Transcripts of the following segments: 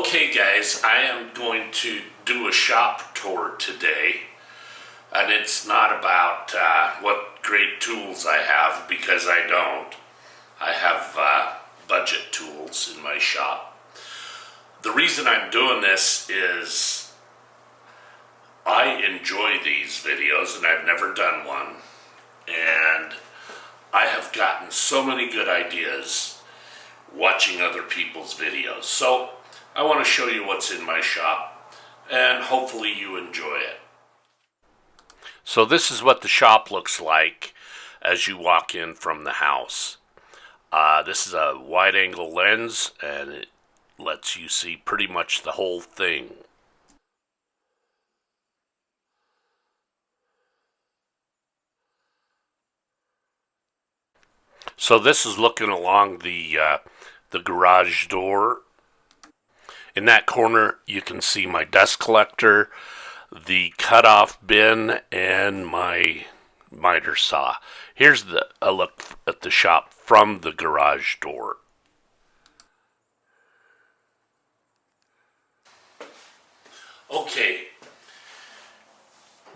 Okay guys, I am going to do a shop tour today, and it's not about what great tools I have, because I don't. I have budget tools in my shop. The reason I'm doing this is I enjoy these videos, and I've never done one, and I have gotten so many good ideas watching other people's videos. So I want to show you what's in my shop, and hopefully you enjoy it. So this is what the shop looks like as you walk in from the house. This is a wide angle lens, and it lets you see pretty much the whole thing. So this is looking along the garage door. In that corner, you can see my dust collector, the cutoff bin, and my miter saw. Here's a look at the shop from the garage door. Okay,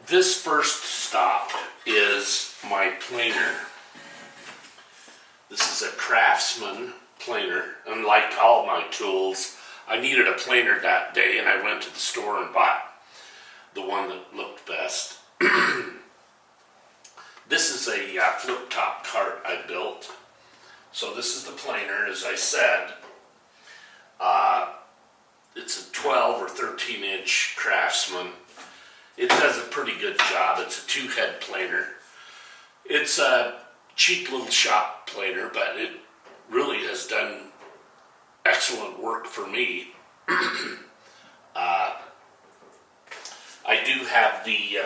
this first stop is my planer. This is a Craftsman planer. Unlike all my tools, I needed a planer that day, and I went to the store and bought the one that looked best. This is a flip top cart I built. So this is the planer, as I said. It's a 12 or 13 inch Craftsman. It does a pretty good job. It's a 2-head planer. It's a cheap little shop planer, but it really has done excellent work for me. I do have the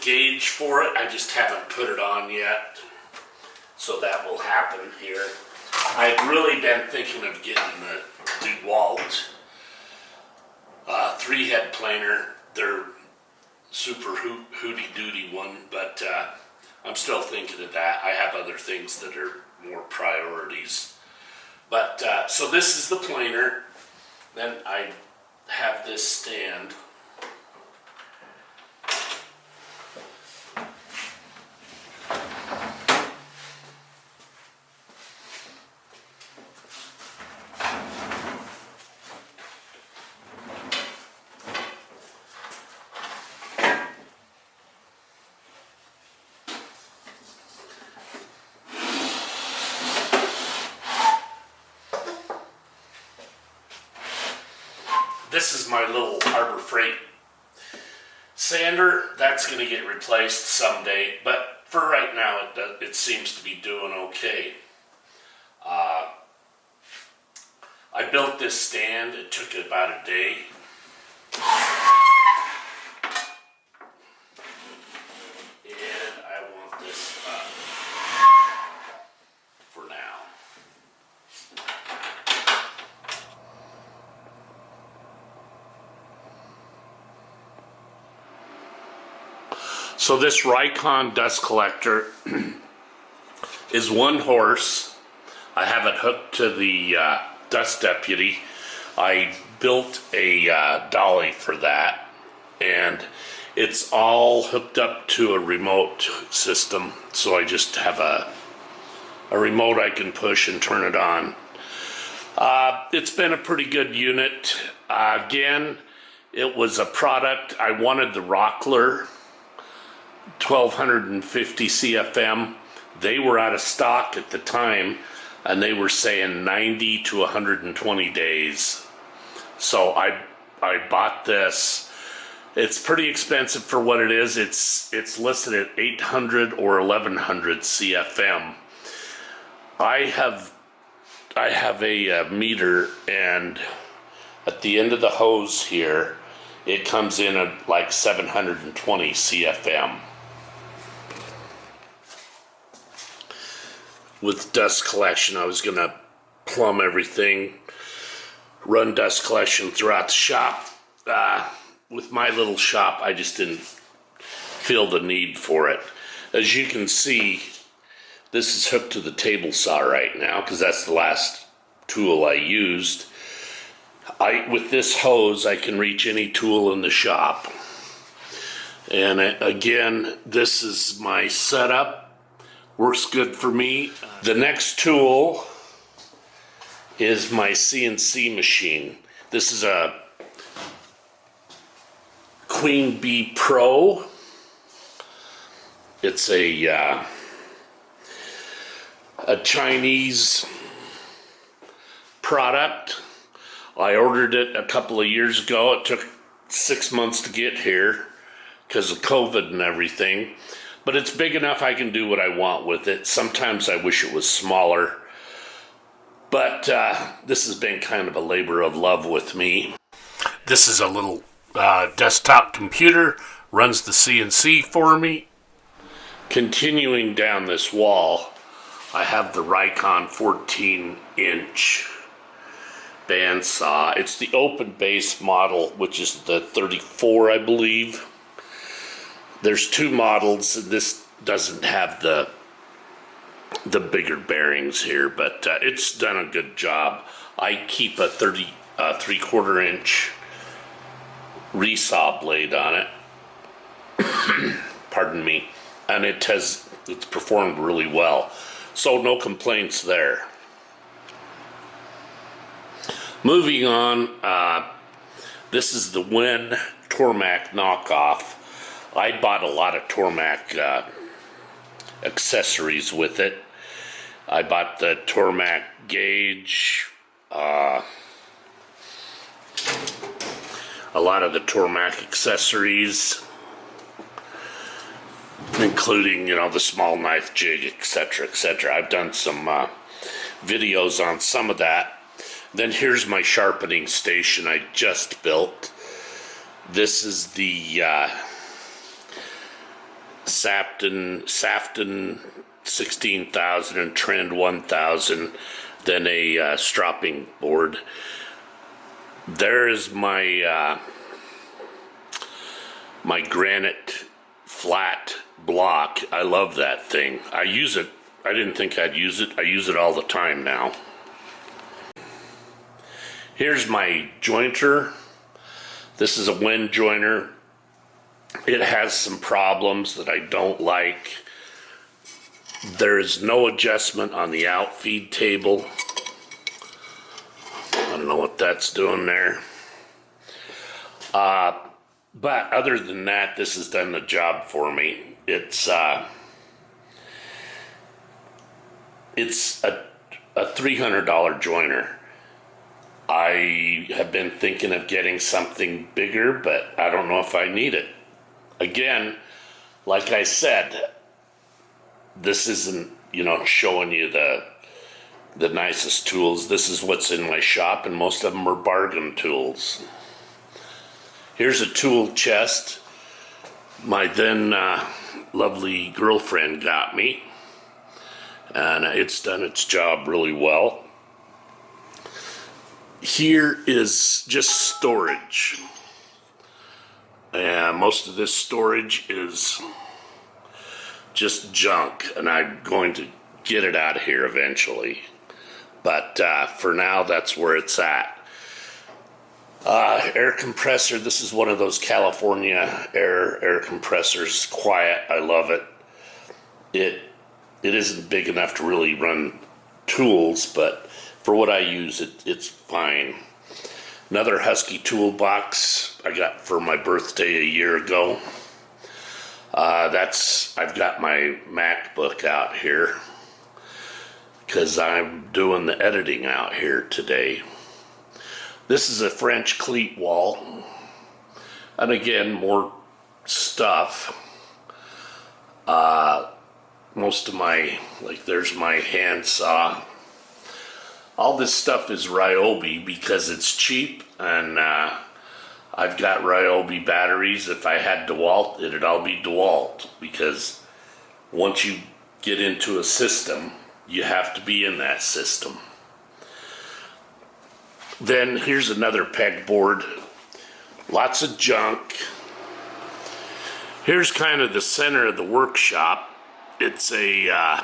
gauge for it. I just haven't put it on yet, so that will happen here. I've really been thinking of getting the DeWalt 3-head planer. They're super hooty-dooty one, but I'm still thinking of that. I have other things that are more priorities. But, so this is the planer. Then I have this stand. This is my little Harbor Freight sander. That's going to get replaced someday, but for right now it seems to be doing okay. I built this stand. It took about a day. And I want this up for now. So this Rikon dust collector is 1 horse. I have it hooked to the Dust Deputy. I built a dolly for that, and it's all hooked up to a remote system. So I just have a remote I can push and turn it on. It's been a pretty good unit. Again, it was a product. I wanted the Rockler 1250 CFM. They were out of stock at the time, and they were saying 90 to 120 days. So I bought this. It's pretty expensive for what it is. It's listed at 800 or 1100 CFM. I have a meter, and at the end of the hose here, it comes in at like 720 CFM. With dust collection, I was going to plumb everything, run dust collection throughout the shop. With my little shop, I just didn't feel the need for it. As you can see, this is hooked to the table saw right now, because that's the last tool I used. With this hose, I can reach any tool in the shop. And again, this is my setup. Works good for me. The next tool is my CNC machine. This is a Queen Bee Pro. It's a Chinese product. I ordered it a couple of years ago. It took 6 months to get here because of COVID and everything. But it's big enough I can do what I want with it. Sometimes I wish it was smaller. But this has been kind of a labor of love with me. This is a little desktop computer. Runs the CNC for me. Continuing down this wall, I have the Rikon 14-inch bandsaw. It's the open base model, which is the 34, I believe. There's two models, and this doesn't have the bigger bearings here, but it's done a good job. I keep a 3/4 inch resaw blade on it. Pardon me. And it's performed really well. So no complaints there. Moving on, this is the Wen Tormac knockoff. I bought a lot of Tormac accessories with it. I bought the Tormac gauge, a lot of the Tormac accessories, including, the small knife jig, etc., etc. I've done some videos on some of that. Then here's my sharpening station I just built. This is the Safton 16,000 and Trend 1000, then a stropping board. There is my my granite flat block. I love that thing. I use it. I didn't think I'd use it. I use it all the time now. Here's my jointer. This is a Wen joiner. It has some problems that I don't like. There is no adjustment on the outfeed table. I don't know what that's doing there. But other than that, this has done the job for me. It's a $300 joiner. I have been thinking of getting something bigger, but I don't know if I need it. Again, like I said, this isn't, showing you the nicest tools. This is what's in my shop, and most of them are bargain tools. Here's a tool chest my then lovely girlfriend got me, and it's done its job really well. Here is just storage, and most of this storage is just junk, and I'm going to get it out of here eventually, but for now that's where it's at. Air compressor. This is one of those California air compressors. Quiet. I love it. It isn't big enough to really run tools, but for what I use, it's fine. Another Husky toolbox I got for my birthday a year ago. I've got my MacBook out here because I'm doing the editing out here today. This is a French cleat wall, and again, more stuff. Most of there's my handsaw. All this stuff is Ryobi because it's cheap, and I've got Ryobi batteries. If I had DeWalt, it'd all be DeWalt, because once you get into a system, you have to be in that system. Then here's another pegboard. Lots of junk. Here's kind of the center of the workshop. It's this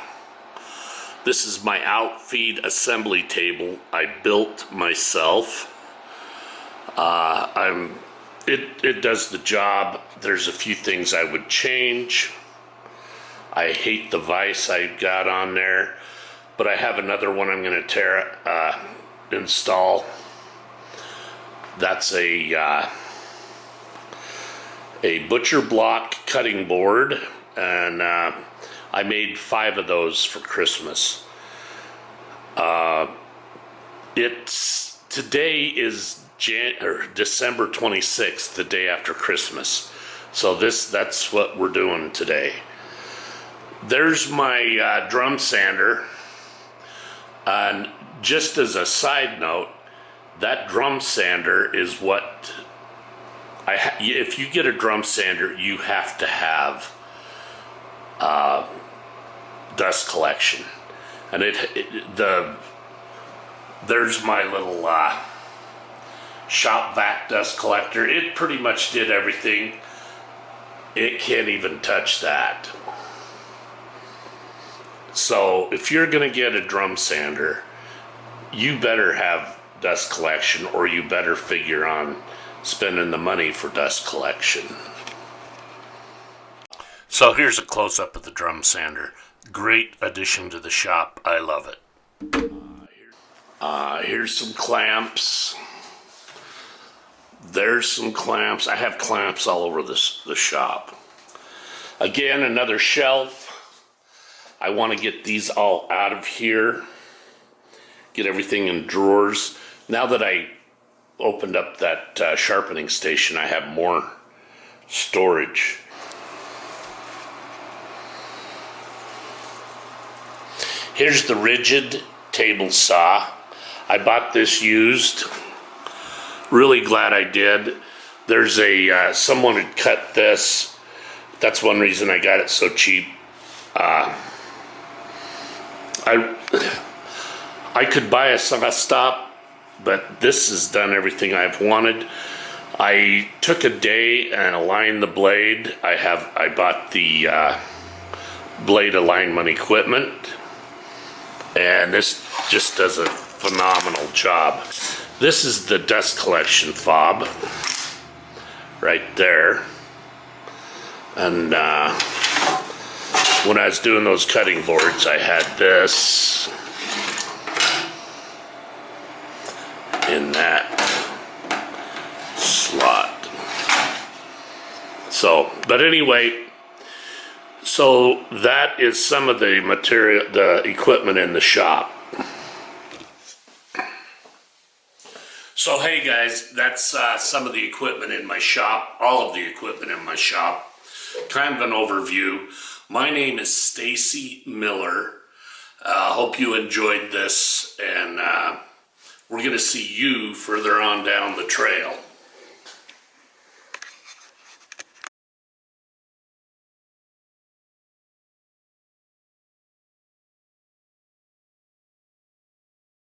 is my outfeed assembly table I built myself. It does the job. There's a few things I would change. I hate the vise I got on there, but I have another one I'm going to install. That's a butcher block cutting board, and I made 5 of those for Christmas. Today is December 26th, the day after Christmas. So that's what we're doing today. There's my drum sander, and just as a side note, that drum sander is what if you get a drum sander, you have to have dust collection, and there's my little shop vac dust collector. It pretty much did everything. It can't even touch that. So if you're gonna get a drum sander, you better have dust collection, or you better figure on spending the money for dust collection. So here's a close-up of the drum sander. Great addition to the shop. I love it. Here's some clamps. There's some clamps. I have clamps all over the shop. Again, another shelf. I want to get these all out of here. Get everything in drawers. Now that I opened up that sharpening station, I have more storage. Here's the rigid table saw. I bought this used. Really glad I did. There's someone had cut this. That's one reason I got it so cheap. I could buy a saw stop, but this has done everything I've wanted. I took a day and aligned the blade. I bought the blade alignment equipment, and this just does a phenomenal job. This is the dust collection fob right there, and when I was doing those cutting boards, I had this in that slot. So, but anyway, so that is some of the material, the equipment in the shop. So hey guys, that's some of the equipment in my shop, all of the equipment in my shop. Kind of an overview. My name is Stacy Miller. Hope you enjoyed this, and we're going to see you further on down the trail.